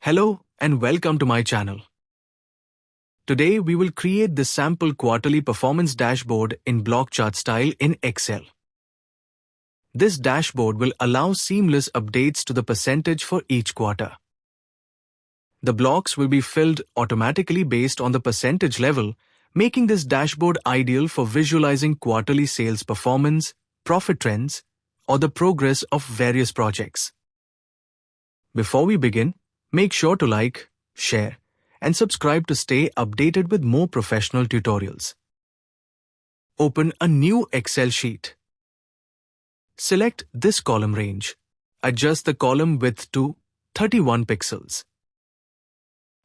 Hello and welcome to my channel. Today we will create this sample quarterly performance dashboard in block chart style in Excel. This dashboard will allow seamless updates to the percentage for each quarter. The blocks will be filled automatically based on the percentage level, making this dashboard ideal for visualizing quarterly sales performance, profit trends, or the progress of various projects. Before we begin, make sure to like, share, and subscribe to stay updated with more professional tutorials. Open a new Excel sheet. Select this column range. Adjust the column width to 31 pixels.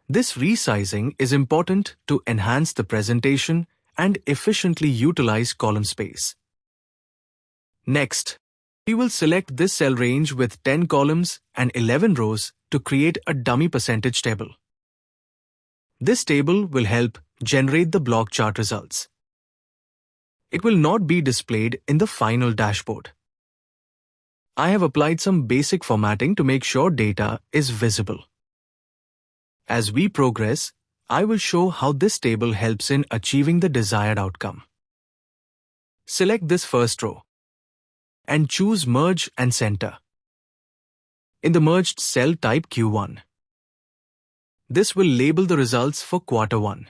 This resizing is important to enhance the presentation and efficiently utilize column space. Next, we will select this cell range with 10 columns and 11 rows to create a dummy percentage table. This table will help generate the block chart results. It will not be displayed in the final dashboard. I have applied some basic formatting to make sure data is visible. As we progress, I will show how this table helps in achieving the desired outcome. Select this first row and choose Merge and Center. In the merged cell, type Q1. This will label the results for quarter 1.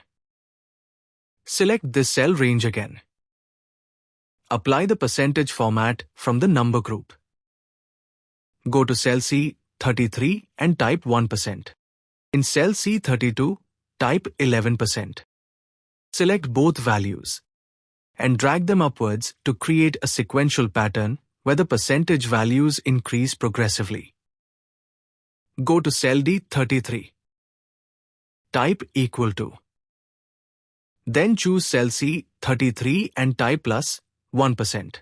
Select this cell range again. Apply the percentage format from the number group. Go to cell C33 and type 1%. In cell C32, type 11%. Select both values and drag them upwards to create a sequential pattern where the percentage values increase progressively. Go to cell D33. Type equal to. Then choose cell C33 and type plus 1%.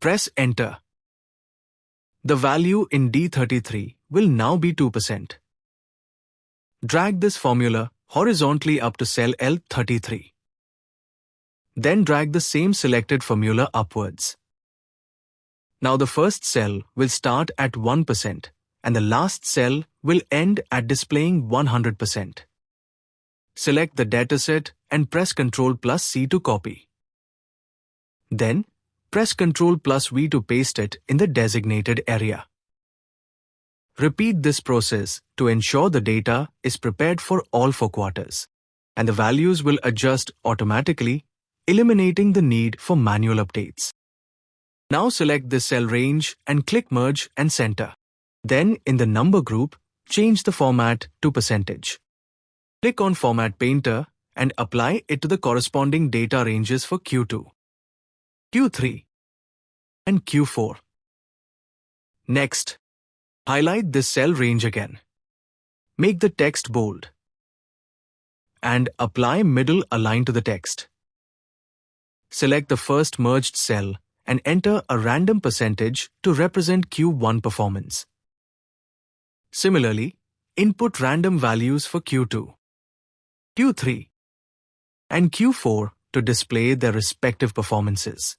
Press Enter. The value in D33 will now be 2%. Drag this formula horizontally up to cell L33. Then drag the same selected formula upwards. Now the first cell will start at 1% and the last cell will end at displaying 100%. Select the dataset and press Ctrl plus C to copy. Then, press Ctrl plus V to paste it in the designated area. Repeat this process to ensure the data is prepared for all 4 quarters, and the values will adjust automatically, eliminating the need for manual updates. Now select this cell range and click Merge and Center. Then, in the number group, change the format to percentage. Click on Format Painter and apply it to the corresponding data ranges for Q2, Q3, and Q4. Next, highlight this cell range again. Make the text bold. And apply middle align to the text. Select the first merged cell and enter a random percentage to represent Q1 performance. Similarly, input random values for Q2, Q3, and Q4 to display their respective performances.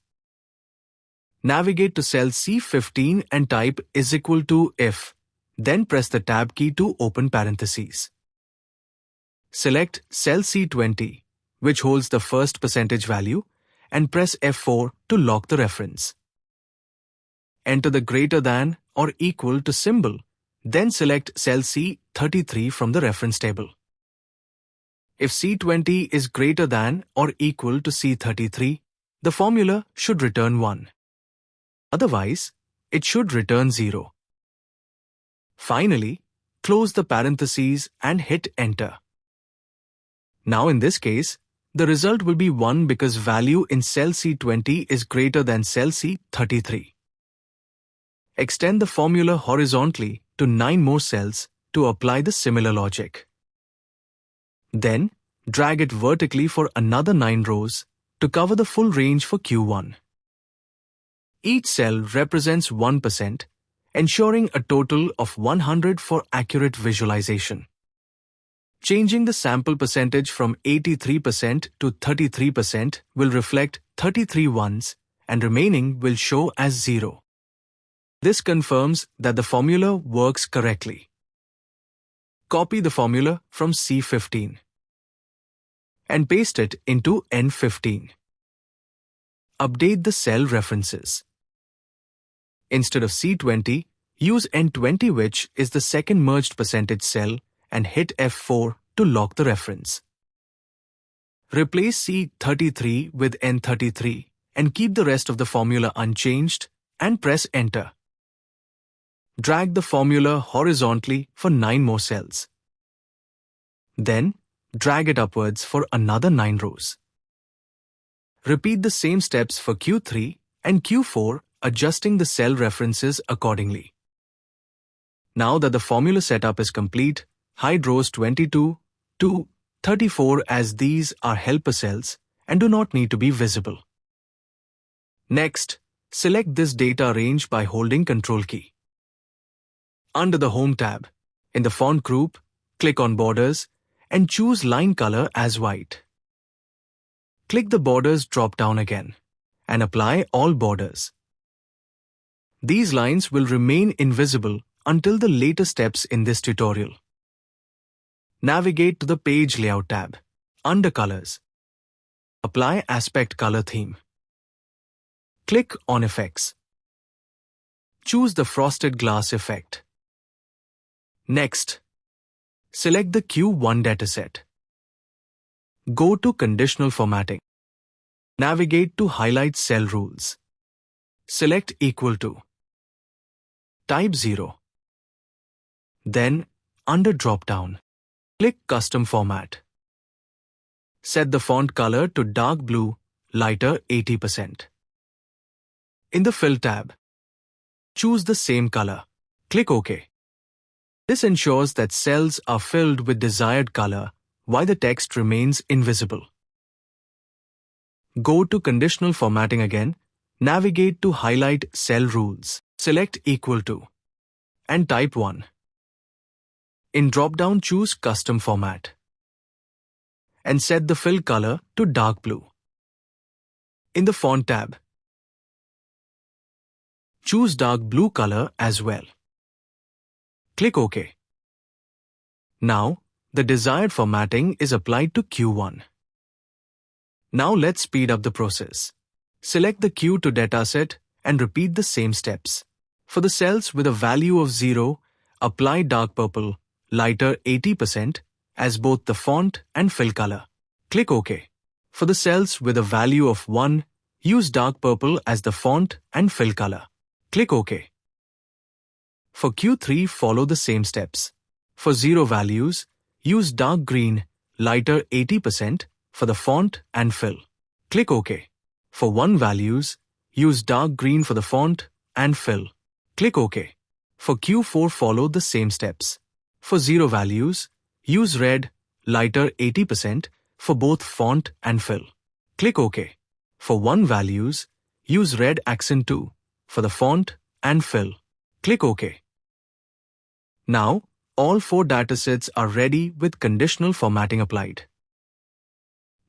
Navigate to cell C15 and type is equal to if, then press the Tab key to open parentheses. Select cell C20, which holds the first percentage value, and press F4 to lock the reference. Enter the greater than or equal to symbol. Then select cell C33 from the reference table. If C20 is greater than or equal to C33, the formula should return 1. Otherwise, it should return 0. Finally, close the parentheses and hit Enter. Now in this case, the result will be 1 because value in cell C20 is greater than cell C33. Extend the formula horizontally to 9 more cells to apply the similar logic. Then, drag it vertically for another 9 rows to cover the full range for Q1. Each cell represents 1%, ensuring a total of 100 for accurate visualization. Changing the sample percentage from 83% to 33% will reflect 33 ones and remaining will show as 0. This confirms that the formula works correctly. Copy the formula from C15 and paste it into N15. Update the cell references. Instead of C20, use N20, which is the second merged percentage cell, and hit F4 to lock the reference. Replace C33 with N33 and keep the rest of the formula unchanged and press Enter. Drag the formula horizontally for 9 more cells. Then, drag it upwards for another 9 rows. Repeat the same steps for Q3 and Q4, adjusting the cell references accordingly. Now that the formula setup is complete, hide rows 22 to 34 as these are helper cells and do not need to be visible. Next, select this data range by holding Ctrl key. Under the Home tab, in the Font group, click on Borders and choose Line Color as white. Click the Borders drop-down again and apply all borders. These lines will remain invisible until the later steps in this tutorial. Navigate to the Page Layout tab. Under Colors, apply Aspect Color Theme. Click on Effects. Choose the Frosted Glass effect. Next, select the Q1 dataset. Go to Conditional Formatting. Navigate to Highlight Cell Rules. Select Equal to. Type 0. Then, under drop-down, click Custom Format. Set the font color to dark blue, lighter 80%. In the Fill tab, choose the same color. Click OK. This ensures that cells are filled with desired color while the text remains invisible. Go to Conditional Formatting again, navigate to Highlight Cell Rules, select Equal to, and type 1. In drop-down, choose Custom Format and set the fill color to dark blue. In the Font tab, choose dark blue color as well. Click OK. Now, the desired formatting is applied to Q1. Now let's speed up the process. Select the Q2 dataset and repeat the same steps. For the cells with a value of 0, apply dark purple, lighter 80% as both the font and fill color. Click OK. For the cells with a value of 1, use dark purple as the font and fill color. Click OK. For Q3, follow the same steps. For 0 values, use dark green, lighter 80% for the font and fill. Click OK. For 1 values, use dark green for the font and fill. Click OK. For Q4, follow the same steps. For 0 values, use red, lighter 80% for both font and fill. Click OK. For 1 values, use red accent 2 for the font and fill. Click OK. Now, all 4 datasets are ready with conditional formatting applied.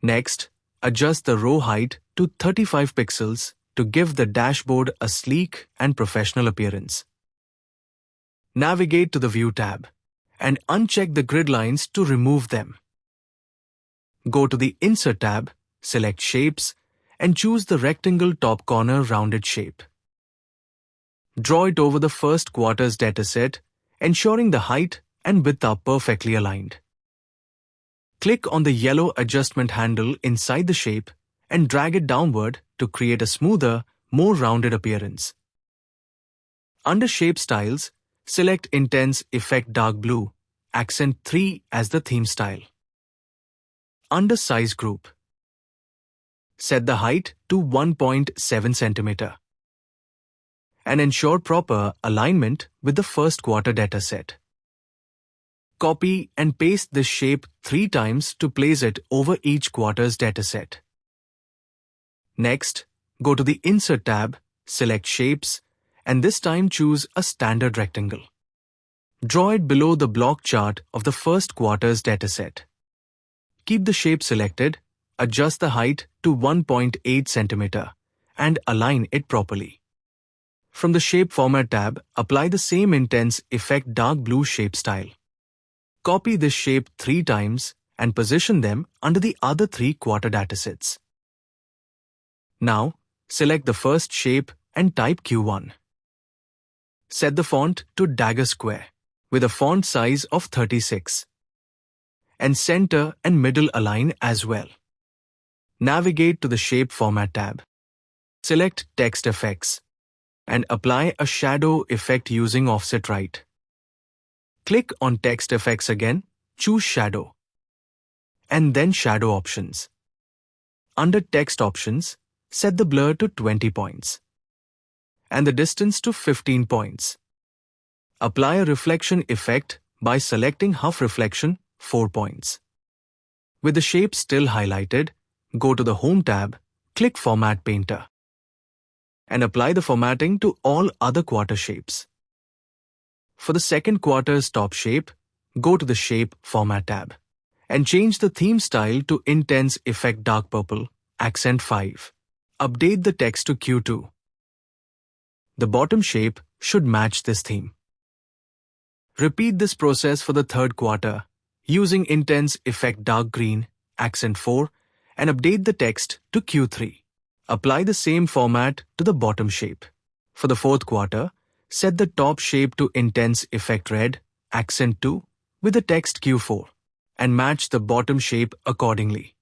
Next, adjust the row height to 35 pixels to give the dashboard a sleek and professional appearance. Navigate to the View tab and uncheck the grid lines to remove them. Go to the Insert tab, select Shapes, and choose the rectangle top corner rounded shape. Draw it over the first quarter's dataset, ensuring the height and width are perfectly aligned. Click on the yellow adjustment handle inside the shape and drag it downward to create a smoother, more rounded appearance. Under Shape Styles, select Intense Effect Dark Blue, Accent 3 as the theme style. Under Size Group, set the height to 1.7 cm and ensure proper alignment with the first quarter dataset. Copy and paste this shape 3 times to place it over each quarter's dataset. Next, go to the Insert tab, select Shapes, and this time choose a standard rectangle. Draw it below the block chart of the first quarter's dataset. Keep the shape selected, adjust the height to 1.8 cm, and align it properly. From the Shape Format tab, apply the same Intense Effect Dark Blue shape style. Copy this shape 3 times and position them under the other 3 quarter datasets. Now, select the first shape and type Q1. Set the font to dagger square with a font size of 36. And center and middle align as well. Navigate to the Shape Format tab. Select Text Effects and apply a shadow effect using Offset Right. Click on Text Effects again, choose Shadow, and then Shadow Options. Under Text Options, set the blur to 20 points and the distance to 15 points. Apply a reflection effect by selecting Half Reflection 4 points. With the shape still highlighted, go to the Home tab, click Format Painter, and apply the formatting to all other quarter shapes. For the second quarter's top shape, go to the Shape Format tab and change the theme style to Intense Effect Dark Purple, Accent 5. Update the text to Q2. The bottom shape should match this theme. Repeat this process for the third quarter using Intense Effect Dark Green, Accent 4, and update the text to Q3. Apply the same format to the bottom shape. For the fourth quarter, set the top shape to Intense Effect Red, Accent 2, with the text Q4, and match the bottom shape accordingly.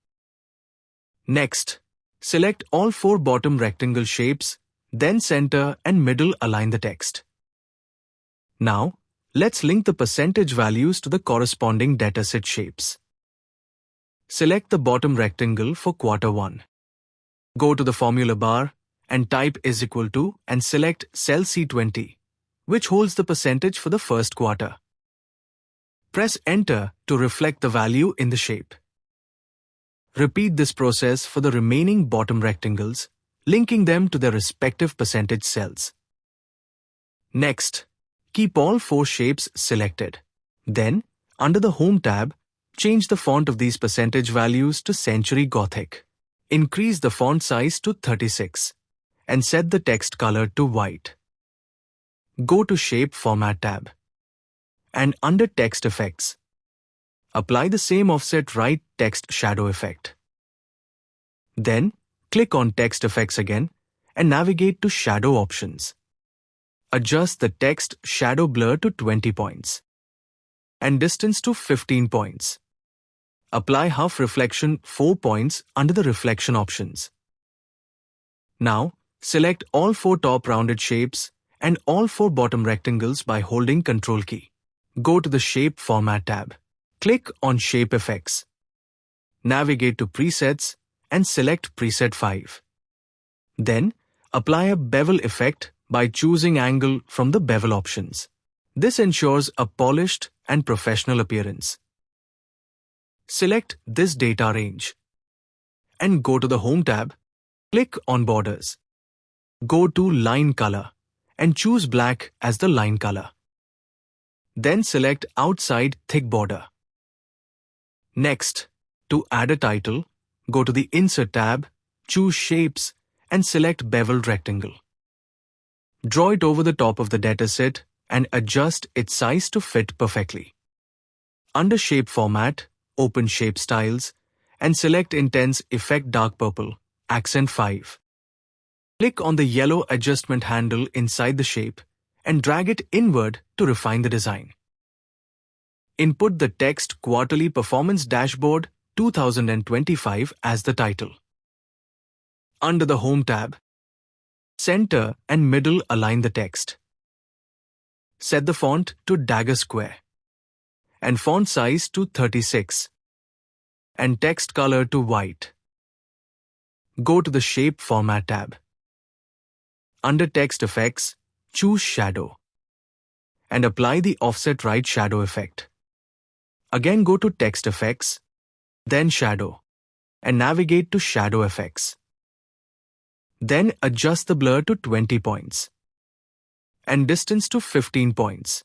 Next, select all 4 bottom rectangle shapes, then center and middle align the text. Now, let's link the percentage values to the corresponding dataset shapes. Select the bottom rectangle for quarter 1. Go to the formula bar and type = and select cell C20, which holds the percentage for the first quarter. Press Enter to reflect the value in the shape. Repeat this process for the remaining bottom rectangles, linking them to their respective percentage cells. Next, keep all 4 shapes selected. Then, under the Home tab, change the font of these percentage values to Century Gothic. Increase the font size to 36 and set the text color to white. Go to Shape Format tab and under Text Effects, apply the same Offset Right text shadow effect. Then, click on Text Effects again and navigate to Shadow Options. Adjust the text shadow blur to 20 points and distance to 15 points. Apply Half Reflection 4 points under the Reflection options. Now, select all 4 top rounded shapes and all 4 bottom rectangles by holding Ctrl key. Go to the Shape Format tab. Click on Shape Effects. Navigate to Presets and select Preset 5. Then, apply a bevel effect by choosing Angle from the bevel options. This ensures a polished and professional appearance. Select this data range and go to the Home tab, click on Borders. Go to Line Color and choose black as the line color. Then select Outside Thick Border. Next, to add a title, go to the Insert tab, choose Shapes and select Beveled Rectangle. Draw it over the top of the dataset and adjust its size to fit perfectly. Under Shape Format, open Shape Styles and select Intense Effect Dark Purple, Accent 5. Click on the yellow adjustment handle inside the shape and drag it inward to refine the design. Input the text Quarterly Performance Dashboard 2025 as the title. Under the Home tab, center and middle align the text. Set the font to dagger square and font size to 36 and text color to white. Go to the Shape Format tab. Under Text Effects, choose Shadow and apply the Offset Right shadow effect. Again go to Text Effects, then Shadow, and navigate to Shadow Effects. Then adjust the blur to 20 points and distance to 15 points.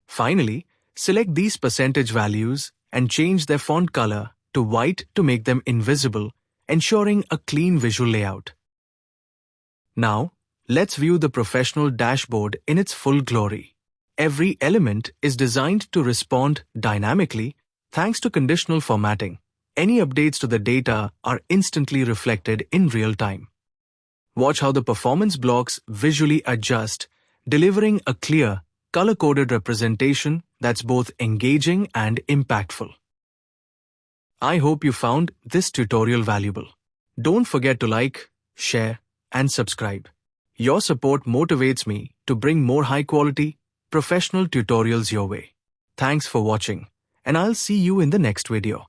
Finally, select these percentage values and change their font color to white to make them invisible, ensuring a clean visual layout. Now, let's view the professional dashboard in its full glory. every element is designed to respond dynamically thanks to conditional formatting. Any updates to the data are instantly reflected in real time. Watch how the performance blocks visually adjust, delivering a clear, color-coded representation that's both engaging and impactful. I hope you found this tutorial valuable. Don't forget to like, share, and subscribe. Your support motivates me to bring more high-quality, professional tutorials your way. Thanks for watching, and I'll see you in the next video.